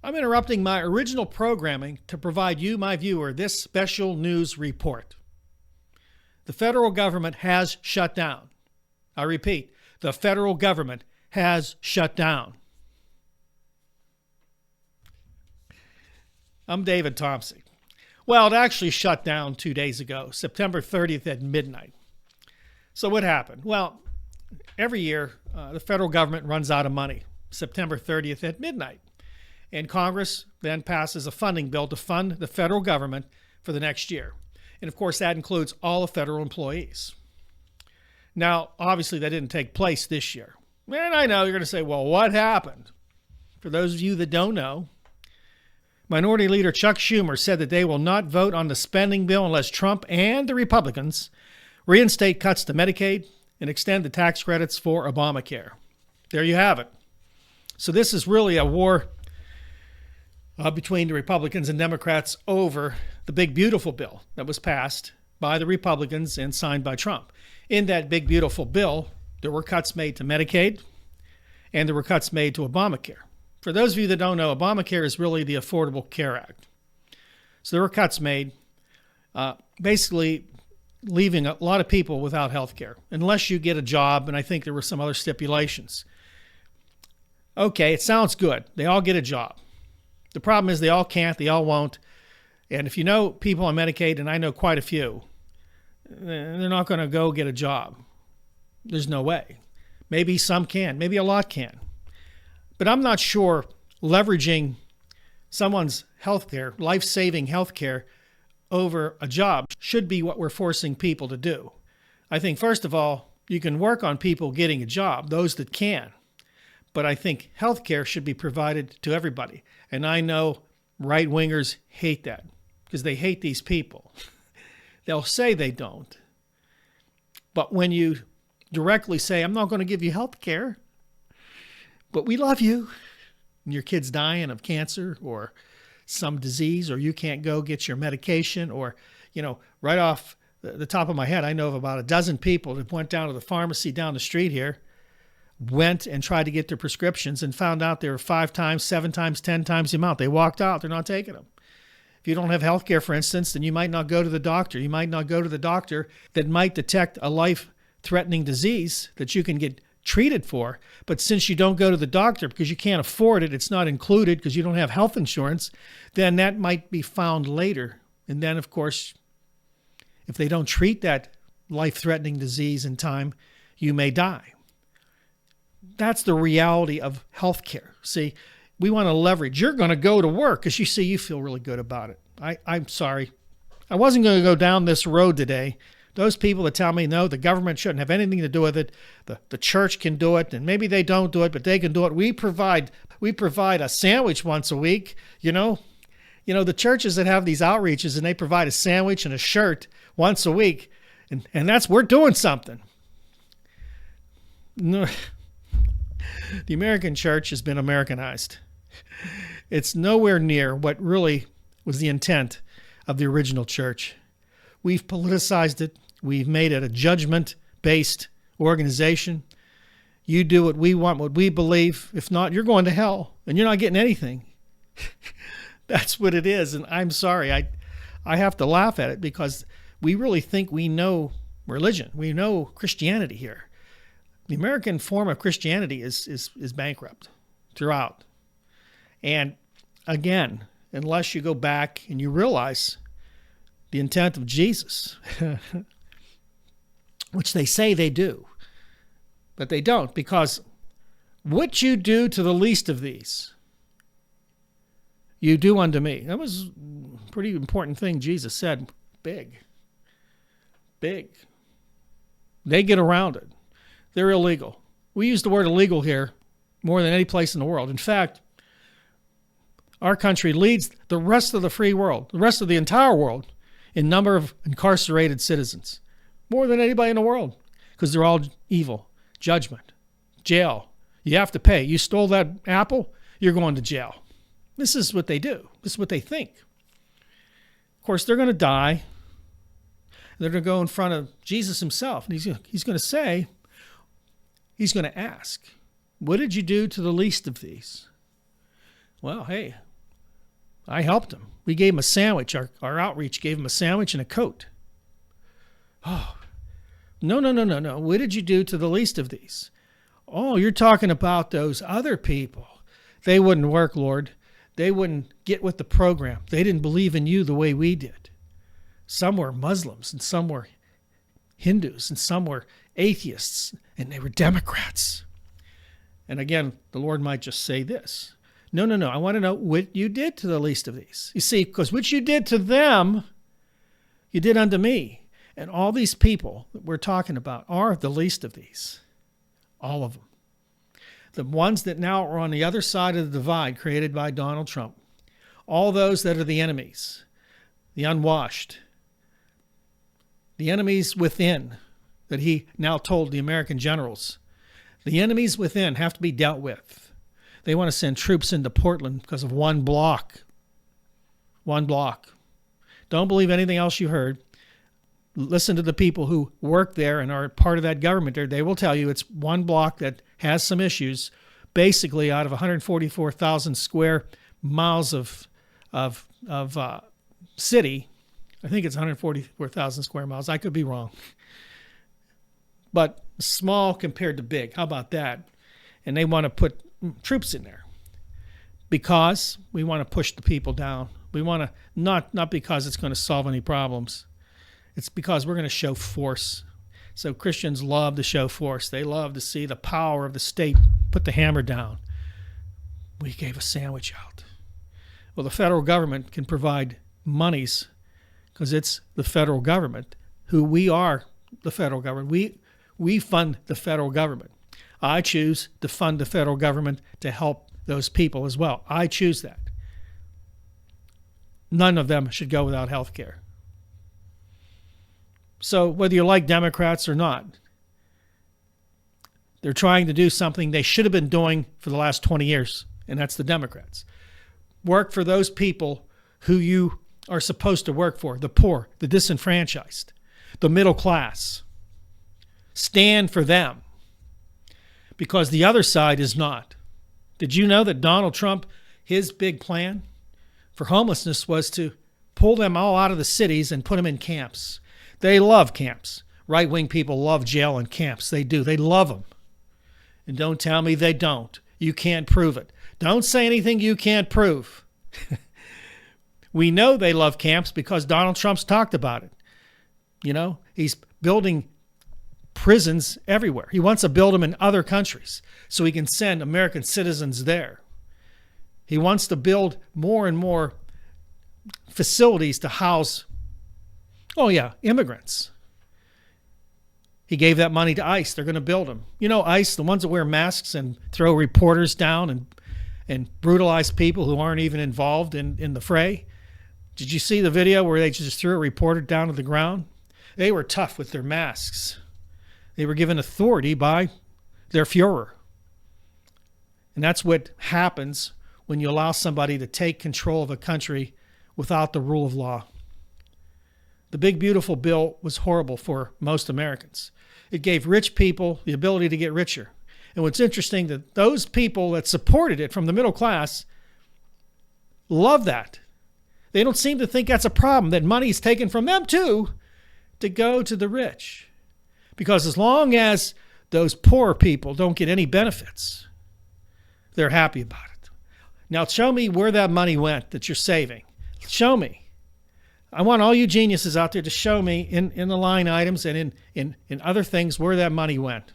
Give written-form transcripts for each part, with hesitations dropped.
I'm interrupting my original programming to provide you, my viewer, this special news report. The federal government has shut down. I repeat, the federal government has shut down. I'm David Thompson. Well, it actually shut down 2 days ago, September 30th at midnight. So what happened? Well, every year, the federal government runs out of money, September 30th at midnight. And Congress then passes a funding bill to fund the federal government for the next year. And of course, that includes all the federal employees. Now, obviously, that didn't take place this year. And I know you're going to say, well, what happened? For those of you that don't know, Minority Leader Chuck Schumer said that they will not vote on the spending bill unless Trump and the Republicans reinstate cuts to Medicaid and extend the tax credits for Obamacare. There you have it. So this is really a war between the Republicans and Democrats over the big, beautiful bill that was passed by the Republicans and signed by Trump. In that big, beautiful bill, there were cuts made to Medicaid and there were cuts made to Obamacare. For those of you that don't know, Obamacare is really the Affordable Care Act. So there were cuts made, basically leaving a lot of people without health care, unless you get a job, and I think there were some other stipulations. Okay, it sounds good. They all get a job. The problem is they all can't, they all won't. And if you know people on Medicaid, and I know quite a few, they're not going to go get a job. There's no way. Maybe some can, maybe a lot can. But I'm not sure leveraging someone's health care, life-saving health care, over a job should be what we're forcing people to do. I think, first of all, you can work on people getting a job, those that can. But I think health care should be provided to everybody. And I know right-wingers hate that because they hate these people. They'll say they don't. But when you directly say, I'm not going to give you health care, but we love you, and your kid's dying of cancer or some disease, or you can't go get your medication, or, right off the top of my head, I know of about a dozen people that went down to the pharmacy down the street here, went and tried to get their prescriptions and found out they were 5 times, 7 times, 10 times the amount. They walked out. They're not taking them. If you don't have health care, for instance, then you might not go to the doctor. You might not go to the doctor that might detect a life-threatening disease that you can get treated for. But since you don't go to the doctor because you can't afford it, it's not included because you don't have health insurance, then that might be found later. And then, of course, if they don't treat that life-threatening disease in time, you may die. That's the reality of healthcare. See, we want to leverage. You're going to go to work because you feel really good about it. I'm sorry. I wasn't going to go down this road today. Those people that tell me, no, the government shouldn't have anything to do with it. The church can do it, and maybe they don't do it, but they can do it. We provide a sandwich once a week. The churches that have these outreaches and they provide a sandwich and a shirt once a week, and we're doing something. No. The American church has been Americanized. It's nowhere near what really was the intent of the original church. We've politicized it. We've made it a judgment-based organization. You do what we want, what we believe. If not, you're going to hell, and you're not getting anything. That's what it is, and I'm sorry. I have to laugh at it because we really think we know religion. We know Christianity here. The American form of Christianity is bankrupt throughout. And again, unless you go back and you realize the intent of Jesus, which they say they do, but they don't, because what you do to the least of these, you do unto me. That was a pretty important thing Jesus said. Big. They get around it. They're illegal. We use the word illegal here more than any place in the world. In fact, our country leads the rest of the free world, the rest of the entire world, in number of incarcerated citizens. More than anybody in the world, because they're all evil. Judgment, jail. You have to pay. You stole that apple, you're going to jail. This is what they do. This is what they think. Of course, they're going to die. They're going to go in front of Jesus himself, and he's going to say, he's going to ask, what did you do to the least of these? Well, hey, I helped him. We gave him a sandwich. Our outreach gave him a sandwich and a coat. Oh, no, no, no, no, no. What did you do to the least of these? Oh, you're talking about those other people. They wouldn't work, Lord. They wouldn't get with the program. They didn't believe in you the way we did. Some were Muslims, and some were Hindus, and some were atheists, and they were Democrats. And again, the Lord might just say this. No, no, no. I want to know what you did to the least of these. You see, because what you did to them, you did unto me. And all these people that we're talking about are the least of these. All of them. The ones that now are on the other side of the divide created by Donald Trump. All those that are the enemies, the unwashed, the enemies within that he now told the American generals. The enemies within have to be dealt with. They want to send troops into Portland because of one block. One block. Don't believe anything else you heard. Listen to the people who work there and are part of that government there. They will tell you it's one block that has some issues. Basically, out of 144,000 square miles of city, I think it's 144,000 square miles. I could be wrong. But small compared to big. How about that? And they want to put troops in there because we want to push the people down. We want to, not because it's going to solve any problems. It's because we're going to show force. So Christians love to show force. They love to see the power of the state put the hammer down. We gave a sandwich out. Well, the federal government can provide monies because it's the federal government who we are the federal government. We fund the federal government. I choose to fund the federal government to help those people as well. I choose that. None of them should go without health care. So whether you like Democrats or not, they're trying to do something they should have been doing for the last 20 years, and that's the Democrats. Work for those people who you are supposed to work for, the poor, the disenfranchised, the middle class. Stand for them because the other side is not. Did you know that Donald Trump, his big plan for homelessness was to pull them all out of the cities and put them in camps? They love camps. Right-wing people love jail and camps. They do. They love them. And don't tell me they don't. You can't prove it. Don't say anything you can't prove. We know they love camps because Donald Trump's talked about it. You know, he's building prisons everywhere. He wants to build them in other countries so he can send American citizens there. He wants to build more and more facilities to house immigrants. He gave that money to ICE. They're going to build them. You know, ICE, the ones that wear masks and throw reporters down and brutalize people who aren't even involved in the fray. Did you see the video where they just threw a reporter down to the ground? They were tough with their masks. They were given authority by their Fuhrer. And that's what happens when you allow somebody to take control of a country without the rule of law. The big, beautiful bill was horrible for most Americans. It gave rich people the ability to get richer. And what's interesting, that those people that supported it from the middle class love that. They don't seem to think that's a problem, that money is taken from them too to go to the rich. Because as long as those poor people don't get any benefits, they're happy about it. Now show me where that money went that you're saving. Show me. I want all you geniuses out there to show me in the line items and in other things where that money went.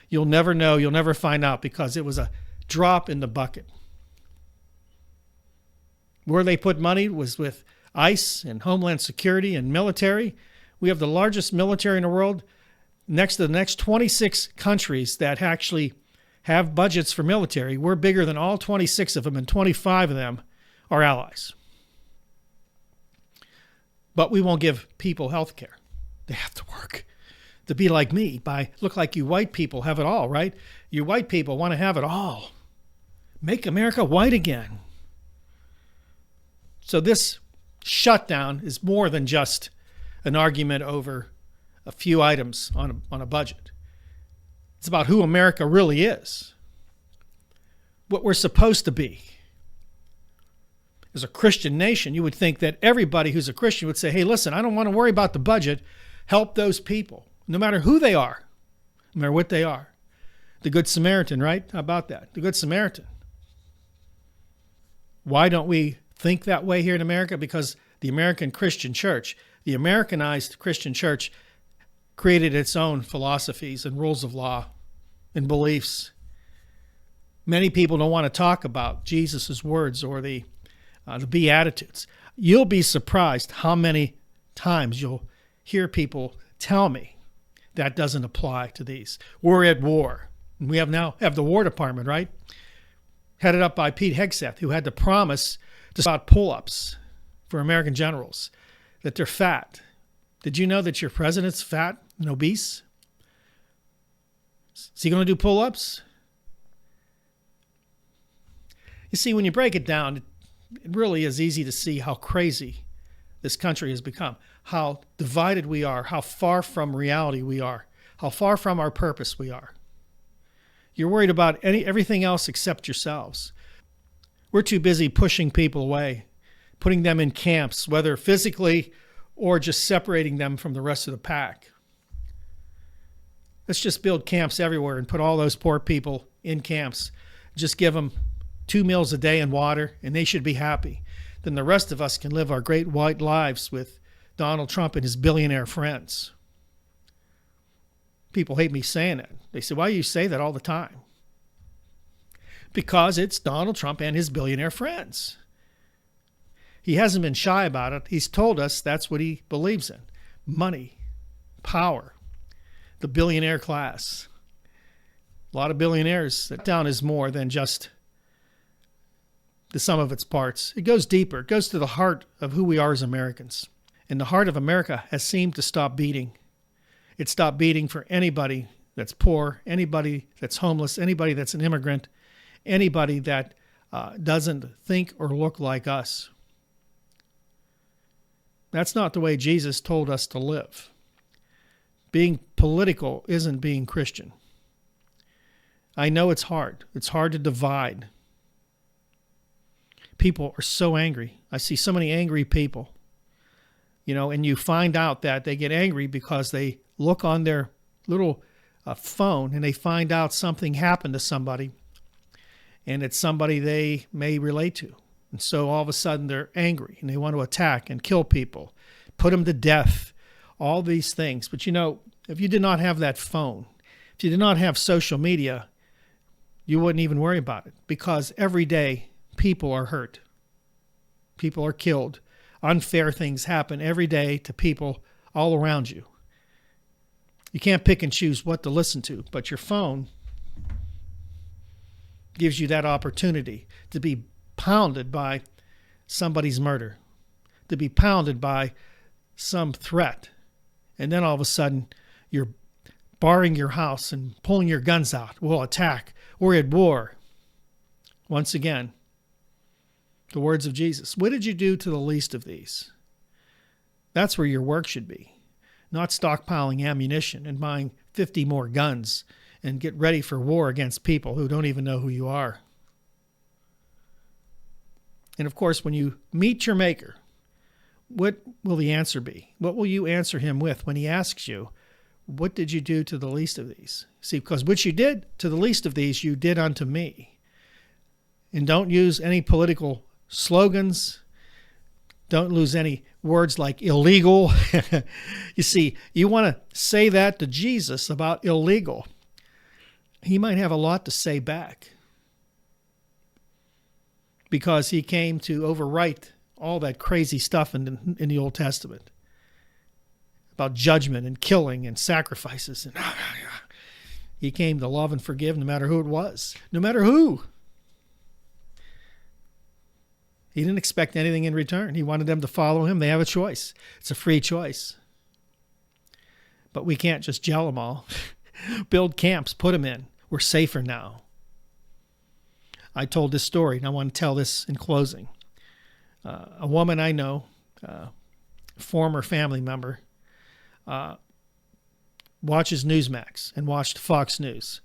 You'll never know. You'll never find out because it was a drop in the bucket. Where they put money was with ICE and Homeland Security and military. We have the largest military in the world. Next to the next 26 countries that actually have budgets for military, we're bigger than all 26 of them, and 25 of them are allies. But we won't give people health care. They have to work to be like me. Look like you white people have it all, right? You white people want to have it all. Make America white again. So this shutdown is more than just an argument over a few items on a budget. It's about who America really is, what we're supposed to be. as a Christian nation, you would think that everybody who's a Christian would say, hey, listen, I don't want to worry about the budget. Help those people, no matter who they are, no matter what they are. The Good Samaritan, right? How about that? The Good Samaritan. Why don't we think that way here in America? Because the American Christian church, the Americanized Christian church, created its own philosophies and rules of law and beliefs. Many people don't want to talk about Jesus' words or the Beatitudes. You'll be surprised how many times you'll hear people tell me that doesn't apply to these. We're at war. And we now have the War Department, right? Headed up by Pete Hegseth, who had to promise to stop pull-ups for American generals, that they're fat. Did you know that your president's fat and obese? Is he going to do pull-ups? You see, when you break it down, it really is easy to see how crazy this country has become, how divided we are, how far from reality we are, how far from our purpose we are. You're worried about everything else except yourselves. We're too busy pushing people away, putting them in camps, whether physically or just separating them from the rest of the pack. Let's just build camps everywhere and put all those poor people in camps. Just give them 2 meals a day and water, and they should be happy. Then the rest of us can live our great white lives with Donald Trump and his billionaire friends. People hate me saying that. They say, why do you say that all the time? Because it's Donald Trump and his billionaire friends. He hasn't been shy about it. He's told us that's what he believes in. Money, power, the billionaire class. A lot of billionaires. That town is more than just the sum of its parts. It goes deeper. It goes to the heart of who we are as Americans. And the heart of America has seemed to stop beating. It stopped beating for anybody that's poor, anybody that's homeless, anybody that's an immigrant, anybody that doesn't think or look like us. That's not the way Jesus told us to live. Being political isn't being Christian. I know it's hard. It's hard to divide. People are so angry. I see so many angry people, and you find out that they get angry because they look on their little phone and they find out something happened to somebody, and it's somebody they may relate to. And so all of a sudden they're angry and they want to attack and kill people, put them to death, all these things. But if you did not have that phone, if you did not have social media, you wouldn't even worry about it, because every day people are hurt. People are killed. Unfair things happen every day to people all around you. You can't pick and choose what to listen to, but your phone gives you that opportunity to be pounded by somebody's murder, to be pounded by some threat. And then all of a sudden, you're barring your house and pulling your guns out. We'll attack. We're at war. Once again, the words of Jesus. What did you do to the least of these? That's where your work should be. Not stockpiling ammunition and buying 50 more guns and get ready for war against people who don't even know who you are. And of course, when you meet your Maker, what will the answer be? What will you answer him with when he asks you, what did you do to the least of these? See, because what you did to the least of these, you did unto me. And don't use any political slogans. Don't lose any words like illegal. You see, you want to say that to Jesus about illegal. He might have a lot to say back, because he came to overwrite all that crazy stuff in the Old Testament about judgment and killing and sacrifices. And he came to love and forgive no matter who it was, no matter who. He didn't expect anything in return. He wanted them to follow him. They have a choice. It's a free choice. But we can't just gel them all. Build camps, put them in. We're safer now. I told this story, and I want to tell this in closing. A woman I know, former family member, watches Newsmax and watched Fox News.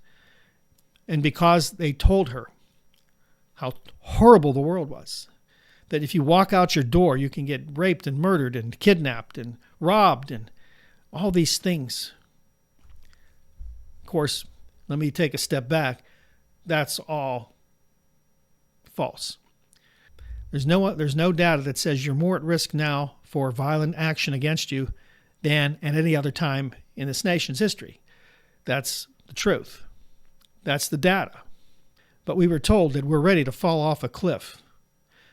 And because they told her how horrible the world was, that if you walk out your door, you can get raped and murdered and kidnapped and robbed and all these things. Of course, let me take a step back. That's all false. There's no data that says you're more at risk now for violent action against you than at any other time in this nation's history. That's the truth. That's the data. But we were told that we're ready to fall off a cliff.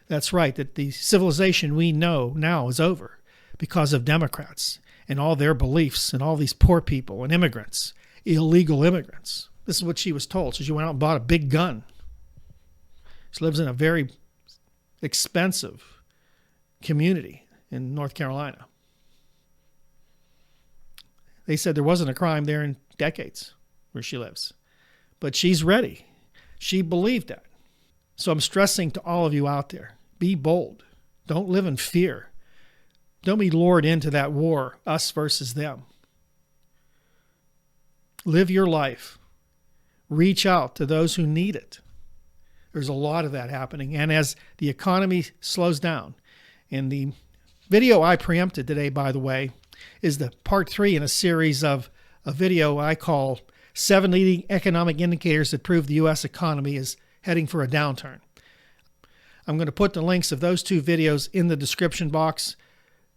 That's right, that the civilization we know now is over because of Democrats and all their beliefs and all these poor people and immigrants, illegal immigrants. This is what she was told. So she went out and bought a big gun. She lives in a very expensive community in North Carolina. They said there wasn't a crime there in decades where she lives. But she's ready. She believed that. So I'm stressing to all of you out there, be bold. Don't live in fear. Don't be lured into that war, us versus them. Live your life. Reach out to those who need it. There's a lot of that happening. And as the economy slows down, and the video I preempted today, by the way, is the part 3 in a series of a video I call 7 Leading Economic Indicators That Prove the U.S. Economy is Heading for a Downturn. I'm going to put the links of those 2 videos in the description box.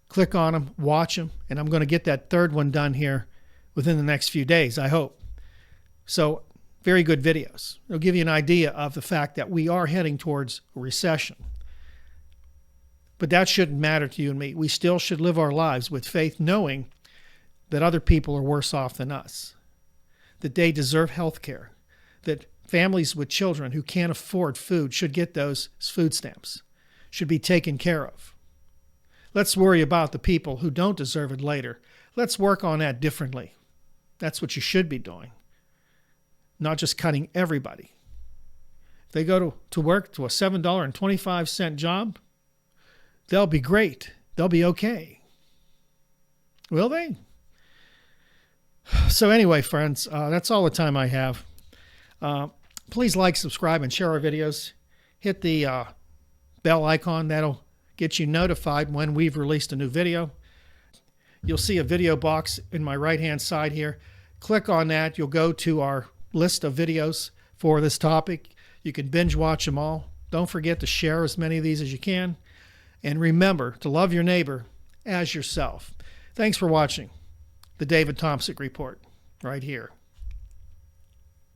Click on them, watch them, and I'm going to get that third one done here within the next few days, I hope. So, very good videos. It'll give you an idea of the fact that we are heading towards a recession. But that shouldn't matter to you and me. We still should live our lives with faith, knowing that other people are worse off than us, that they deserve health care, that families with children who can't afford food should get those food stamps, should be taken care of. Let's worry about the people who don't deserve it later. Let's work on that differently. That's what you should be doing, not just cutting everybody. If they go to work to a $7.25 job, they'll be great. They'll be okay. Will they? So anyway, friends, that's all the time I have. Please like, subscribe, and share our videos. Hit the bell icon. That'll get you notified when we've released a new video. You'll see a video box in my right-hand side here. Click on that. You'll go to our list of videos for this topic. You can binge watch them all. Don't forget to share as many of these as you can. And remember to love your neighbor as yourself. Thanks for watching the David Tomsic Report right here.